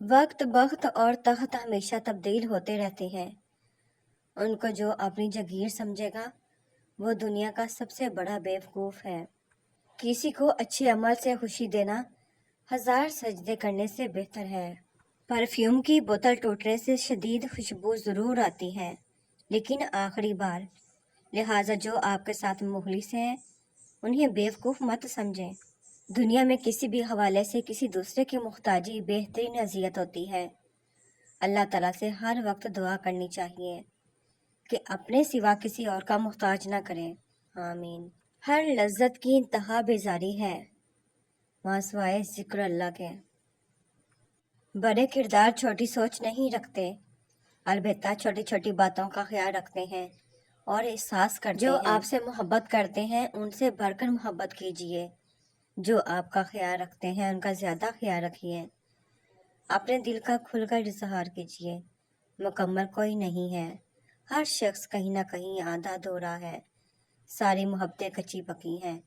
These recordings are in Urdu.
وقت بخت اور تخت ہمیشہ تبدیل ہوتے رہتے ہیں۔ ان کو جو اپنی جگیر سمجھے گا وہ دنیا کا سب سے بڑا بیوقوف ہے۔ کسی کو اچھے عمل سے خوشی دینا 1000 سجدے کرنے سے بہتر ہے۔ پرفیوم کی بوتل ٹوٹنے سے شدید خوشبو ضرور آتی ہے لیکن آخری بار، لہٰذا جو آپ کے ساتھ مخلص ہیں انہیں بیوقوف مت سمجھیں۔ دنیا میں کسی بھی حوالے سے کسی دوسرے کی محتاجی بہترین اذیت ہوتی ہے۔ اللہ تعالیٰ سے ہر وقت دعا کرنی چاہیے کہ اپنے سوا کسی اور کا محتاج نہ کریں۔ آمین۔ ہر لذت کی انتہا بیزاری ہے ماں سوائے ذکر اللہ کے۔ بڑے کردار چھوٹی سوچ نہیں رکھتے، البتہ چھوٹی چھوٹی باتوں کا خیال رکھتے ہیں اور احساس کرتے ہیں۔ جو آپ سے محبت کرتے ہیں ان سے بڑھ کر محبت کیجیے، جو آپ کا خیال رکھتے ہیں ان کا زیادہ خیال رکھیے۔ اپنے دل کا کھل کر اظہار کیجیے۔ مکمل کوئی نہیں ہے، ہر شخص کہیں نہ کہیں آدھا ادھورا ہے۔ ساری محبتیں کچی پکی ہیں۔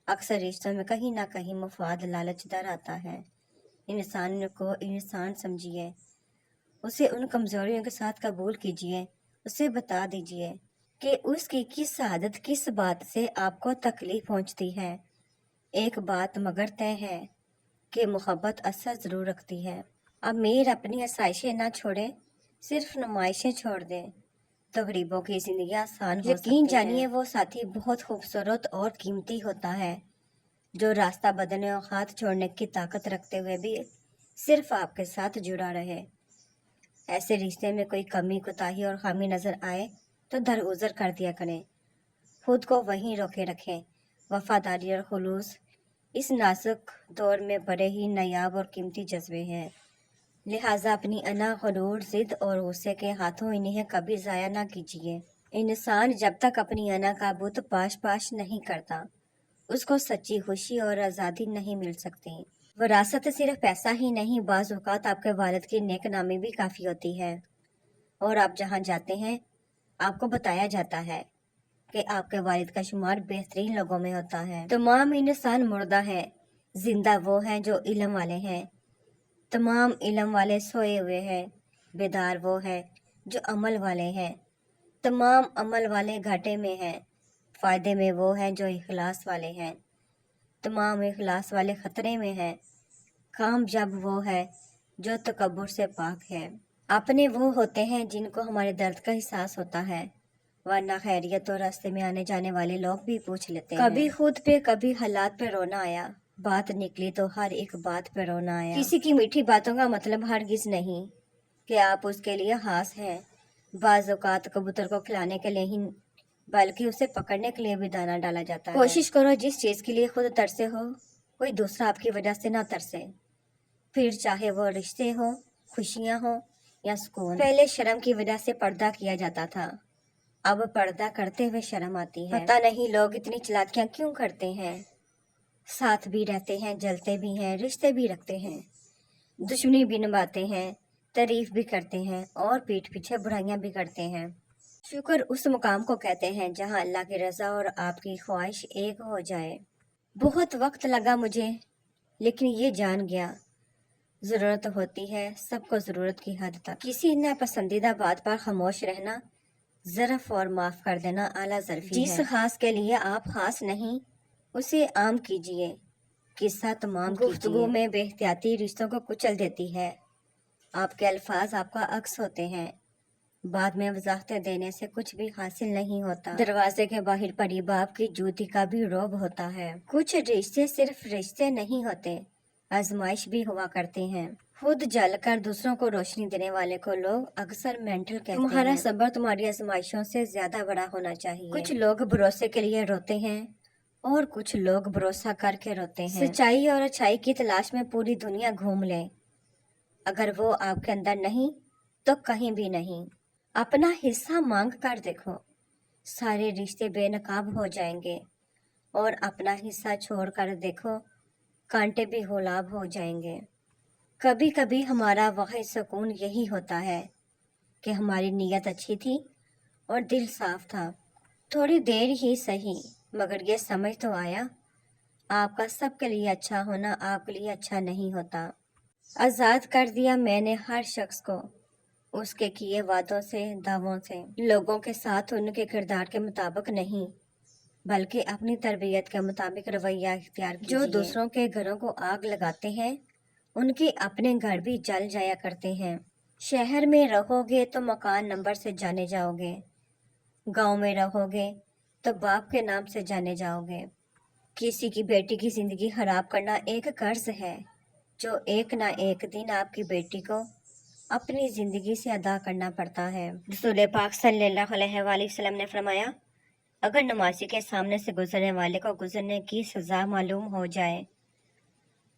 اکثر رشتوں میں کہیں نہ کہیں مفاد لالچ در آتا ہے۔ انسان کو انسان سمجھیے، اسے ان کمزوریوں کے ساتھ قبول کیجیے، اسے بتا دیجیے کہ اس کی کس عادت کس بات سے آپ کو تکلیف پہنچتی ہے۔ ایک بات مگر طے ہے کہ محبت اثر ضرور رکھتی ہے۔ امیر اپنی آسائشیں نہ چھوڑے، صرف نمائشیں چھوڑ دیں تو غریبوں کی زندگی آسان ہو سکتی ہے۔ یقین جانیے وہ ساتھی بہت خوبصورت اور قیمتی ہوتا ہے جو راستہ بدلنے اور ہاتھ چھوڑنے کی طاقت رکھتے ہوئے بھی صرف آپ کے ساتھ جڑا رہے۔ ایسے رشتے میں کوئی کمی کوتاہی اور خامی نظر آئے تو درگزر کر دیا کریں، خود کو وہیں روکے رکھیں۔ وفاداری اور خلوص اس نازک دور میں بڑے ہی نایاب اور قیمتی جذبے ہیں، لہٰذا اپنی انا، غرور، ضد اور غصے کے ہاتھوں انہیں کبھی ضائع نہ کیجیے۔ انسان جب تک اپنی انا کا بت پاش نہیں کرتا اس کو سچی خوشی اور آزادی نہیں مل سکتی۔ وراثت صرف پیسہ ہی نہیں، بعض اوقات آپ کے والد کی نیک نامی بھی کافی ہوتی ہے، اور آپ جہاں جاتے ہیں آپ کو بتایا جاتا ہے کہ آپ کے والد کا شمار بہترین لوگوں میں ہوتا ہے۔ تمام انسان مردہ ہیں، زندہ وہ ہیں جو علم والے ہیں۔ تمام علم والے سوئے ہوئے ہیں، بیدار وہ ہیں جو عمل والے ہیں۔ تمام عمل والے گھاٹے میں ہیں، فائدے میں وہ ہیں جو اخلاص والے ہیں۔ تمام اخلاص والے خطرے میں ہیں، کامیاب وہ ہے جو تکبر سے پاک ہے۔ اپنے وہ ہوتے ہیں جن کو ہمارے درد کا احساس ہوتا ہے، ورنہ خیریت اور راستے میں آنے جانے والے لوگ بھی پوچھ لیتے ہیں۔ کبھی خود پہ کبھی حالات پہ رونا آیا، بات نکلی تو ہر ایک بات پہ رونا آیا۔ کسی کی میٹھی باتوں کا مطلب ہرگز نہیں کہ آپ اس کے لیے خاص ہیں۔ بعض اوقات کبوتر کو کھلانے کے لیے ہی بلکہ اسے پکڑنے کے لیے بھی دانہ ڈالا جاتا ہے۔ کوشش کرو جس چیز کے لیے خود ترسے ہو کوئی دوسرا آپ کی وجہ سے نہ ترسے، پھر چاہے وہ رشتے ہوں، خوشیاں ہوں یا سکون۔ پہلے شرم کی وجہ سے پردہ کیا جاتا تھا، اب پردہ کرتے ہوئے شرم آتی ہے۔ پتہ نہیں لوگ اتنی چالاکیاں کیوں کرتے ہیں، ساتھ بھی رہتے ہیں، جلتے بھی ہیں، رشتے بھی رکھتے ہیں، دشمنی بھی نبھاتے ہیں، تعریف بھی کرتے ہیں اور پیٹھ پیچھے برائیاں بھی کرتے ہیں۔ شکر اس مقام کو کہتے ہیں جہاں اللہ کی رضا اور آپ کی خواہش ایک ہو جائے۔ بہت وقت لگا مجھے، لیکن یہ جان گیا ضرورت ہوتی ہے سب کو ضرورت کی حد تک۔ کسی ناپسندیدہ بات پر خاموش رہنا، ظرف اور معاف کر دینا اعلیٰ ظرفی ہے۔ جس خاص کے لیے آپ خاص نہیں اسے عام کیجیے، قصہ تمام کیجیے۔ گفتگو میں بے احتیاطی رشتوں کو کچل دیتی ہے۔ آپ کے الفاظ آپ کا عکس ہوتے ہیں، بعد میں وضاحتیں دینے سے کچھ بھی حاصل نہیں ہوتا۔ دروازے کے باہر پڑی باپ کی جوتی کا بھی رعب ہوتا ہے۔ کچھ رشتے صرف رشتے نہیں ہوتے، آزمائش بھی ہوا کرتے ہیں۔ خود جل کر دوسروں کو روشنی دینے والے کو لوگ اکثر مینٹل کہتے ہیں۔ تمہارا صبر تمہاری آزمائشوں سے زیادہ بڑا ہونا چاہیے۔ کچھ لوگ بھروسے کے لیے روتے ہیں اور کچھ لوگ بھروسہ کر کے روتے ہیں۔ سچائی اور اچھائی کی تلاش میں پوری دنیا گھوم لیں، اگر وہ آپ کے اندر نہیں تو کہیں بھی نہیں۔ اپنا حصہ مانگ کر دیکھو، سارے رشتے بے نقاب ہو جائیں گے، اور اپنا حصہ چھوڑ کر دیکھو، کانٹے بھی غلاب ہو جائیں گے۔ کبھی کبھی ہمارا واحد سکون یہی ہوتا ہے کہ ہماری نیت اچھی تھی اور دل صاف تھا، تھوڑی دیر ہی صحیح، مگر یہ سمجھ تو آیا آپ کا سب کے لیے اچھا ہونا آپ کے لیے اچھا نہیں ہوتا۔ آزاد کر دیا میں نے ہر شخص کو اس کے کیے وعدوں سے، دعووں سے، لوگوں کے ساتھ ان کے کردار کے مطابق نہیں بلکہ اپنی تربیت کے مطابق رویہ اختیار کیجیے۔ جو دوسروں کے گھروں کو آگ لگاتے ہیں ان کے اپنے گھر بھی جل جایا کرتے ہیں۔ شہر میں رہو گے تو مکان نمبر سے جانے جاؤ گے، گاؤں میں رہو گے تو باپ کے نام سے جانے جاؤ گے۔ کسی کی بیٹی کی زندگی خراب کرنا ایک قرض ہے جو ایک نہ ایک دن آپ کی بیٹی کو اپنی زندگی سے ادا کرنا پڑتا ہے۔ رسول پاک صلی اللہ علیہ وآلہ وسلم نے فرمایا، اگر نمازی کے سامنے سے گزرنے والے کو گزرنے کی سزا معلوم ہو جائے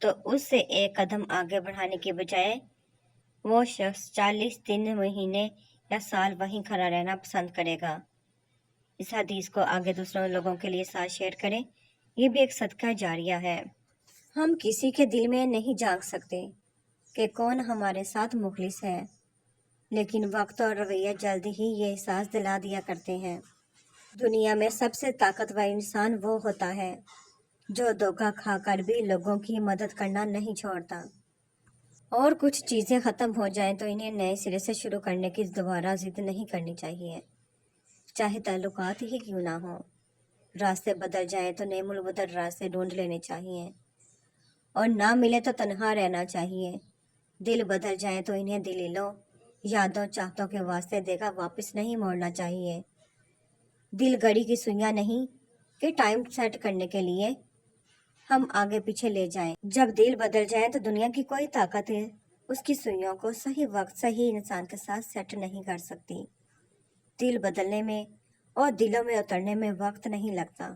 تو اس سے ایک قدم آگے بڑھانے کی بجائے وہ شخص 40 دن، مہینے یا سال وہیں کھڑا رہنا پسند کرے گا۔ اس حدیث کو آگے دوسروں لوگوں کے لیے ساتھ شیئر کریں، یہ بھی ایک صدقہ جاریہ ہے۔ ہم کسی کے دل میں نہیں جھانک سکتے کہ کون ہمارے ساتھ مخلص ہے، لیکن وقت اور رویہ جلد ہی یہ احساس دلا دیا کرتے ہیں۔ دنیا میں سب سے طاقتور انسان وہ ہوتا ہے جو دھوکہ کھا کر بھی لوگوں کی مدد کرنا نہیں چھوڑتا۔ اور کچھ چیزیں ختم ہو جائیں تو انہیں نئے سرے سے شروع کرنے کی دوبارہ ضد نہیں کرنی چاہیے، چاہے تعلقات ہی کیوں نہ ہوں۔ راستے بدل جائیں تو نئے منفرد راستے ڈھونڈ لینے چاہیے، اور نہ ملے تو تنہا رہنا چاہیے۔ دل بدل جائیں تو انہیں دلیلوں، یادوں، چاہتوں کے واسطے دے کر واپس نہیں موڑنا چاہیے۔ دل گھڑی کی سوئیاں نہیں کہ ٹائم سیٹ کرنے کے لیے ہم آگے پیچھے لے جائیں۔ جب دل بدل جائیں تو دنیا کی کوئی طاقت اس کی سوئیوں کو صحیح وقت صحیح انسان کے ساتھ سیٹ نہیں کر سکتی۔ دل بدلنے میں اور دلوں میں اترنے میں وقت نہیں لگتا۔